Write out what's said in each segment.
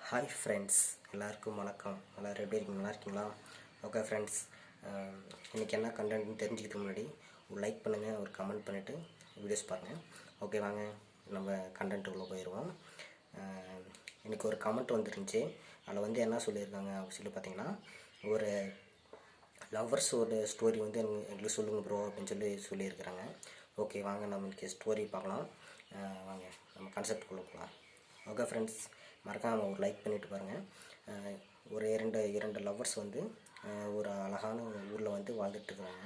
Hi friends, எல்லாருக்கும் வணக்கம். எல்லோரும் எப்படி இருக்கீங்க? நல்லா இருக்கீங்களா? ஓகே ஃப்ரெண்ட்ஸ், இன்றைக்கி என்ன கண்டென்ட்னு தெரிஞ்சுக்கிறதுக்கு முன்னாடி ஒரு லைக் பண்ணுங்கள், ஒரு கமெண்ட் பண்ணிவிட்டு வீடியோஸ் பாருங்கள். ஓகே, வாங்க நம்ம கண்டென்ட்டுக்குள்ளே போயிடுவோம். இன்றைக்கி ஒரு கமெண்ட் வந்துருந்துச்சு. அதில் வந்து என்ன சொல்லியிருக்காங்க அப்படின்னு சொல்லி பார்த்தீங்கன்னா, ஒரு லவ்வர்ஸோட ஸ்டோரி வந்து எங்களுக்கு சொல்லுங்கள் ப்ரோ அப்படின்னு சொல்லியிருக்கிறாங்க. ஓகே, வாங்க நம்ம இன்றைக்கி ஸ்டோரி பார்க்கலாம். வாங்க நம்ம கான்செப்டுக்குள்ளே போகலாம். ஓகே ஃப்ரெண்ட்ஸ், மறக்காமல் ஒரு லைக் பண்ணிவிட்டு பாருங்கள். ஒரு இரண்டு லவ்வர்ஸ் வந்து ஒரு அழகான ஊரில் வந்து வாழ்ந்துட்டுருக்குறாங்க.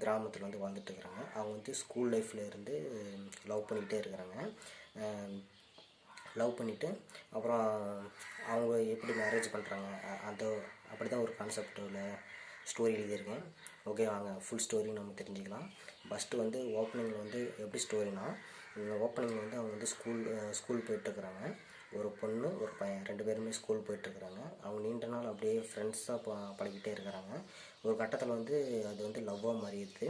கிராமத்தில் வந்து வாழ்ந்துட்டுருக்குறாங்க. அவங்க வந்து ஸ்கூல் லைஃப்பில் இருந்து லவ் பண்ணிக்கிட்டே இருக்கிறாங்க. லவ் பண்ணிவிட்டு அப்புறம் அவங்க எப்படி மேரேஜ் பண்ணுறாங்க அது அப்படி தான் ஒரு கான்செப்டில் ஸ்டோரி எழுதியிருக்கேன். ஓகே, வாங்க ஃபுல் ஸ்டோரி நம்ம தெரிஞ்சுக்கலாம். ஃபஸ்ட்டு வந்து ஓப்பனிங்கில் வந்து எப்படி ஸ்டோரினா, ஓப்பனிங்கில் வந்து அவங்க வந்து ஸ்கூல் போயிட்டுருக்குறாங்க. ஒரு பொண்ணு ஒரு பையன் 2 பேருமே ஸ்கூல் போயிட்டுருக்குறாங்க. அவங்க நீண்ட நாள் அப்படியே ஃப்ரெண்ட்ஸாக பழகிட்டே இருக்கிறாங்க. ஒரு கட்டத்தில் வந்து அது வந்து லவ்வாக மாறிடுது.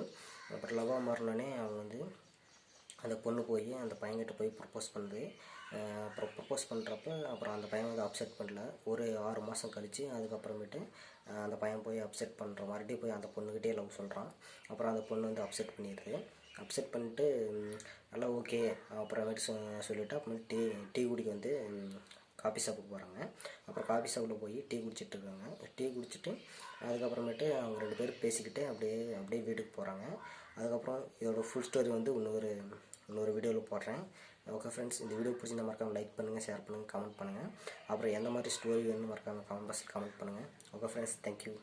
அப்புறம் லவ்வாக மாறினோடனே அவங்க வந்து அந்த பொண்ணு போய் அந்த பையன்கிட்ட போய் ப்ரப்போஸ் பண்ணுது. அப்புறம் ப்ரப்போஸ் பண்ணுறப்ப அப்புறம் அந்த பையன் வந்து அப்செட் பண்ணல. ஒரு 6 மாதம் கழித்து அதுக்கப்புறமேட்டு அந்த பையன் போய் அப்செட் பண்ணுற மறுபடியும் போய் அந்த பொண்ணுக்கிட்டே லவ் சொல்கிறான். அப்புறம் அந்த பொண்ணு வந்து அப்செட் பண்ணிடுது. அப்செட் பண்ணிட்டு நல்லா ஓகே அப்புறமேட்டு சொல்லிவிட்டு அப்புறமேட்டு டீ குடிக்க வந்து காஃபி ஷாப்புக்கு போகிறாங்க. அப்புறம் காஃபி ஷாப்பில் போய் டீ குடிச்சிட்ருக்காங்க. டீ குடிச்சிட்டு அதுக்கப்புறமேட்டு அவங்க 2 பேரும் பேசிக்கிட்டு அப்படியே வீட்டுக்கு போகிறாங்க. அதுக்கப்புறம் இதோட ஃபுல் ஸ்டோரி வந்து இன்னொரு வீடியோவில் போடுறேன். ஓகே ஃப்ரெண்ட்ஸ், இந்த வீடியோ பிடிச்சிருந்தா மறக்காமல் லைக் பண்ணுங்கள், ஷேர் பண்ணுங்கள், கமெண்ட் பண்ணுங்கள். அப்புறம் எந்த மாதிரி ஸ்டோரி வேணும்னு மறக்காமல் கமெண்ட் பாக்ஸில் கமெண்ட் பண்ணுங்கள். Okay friends, thank you.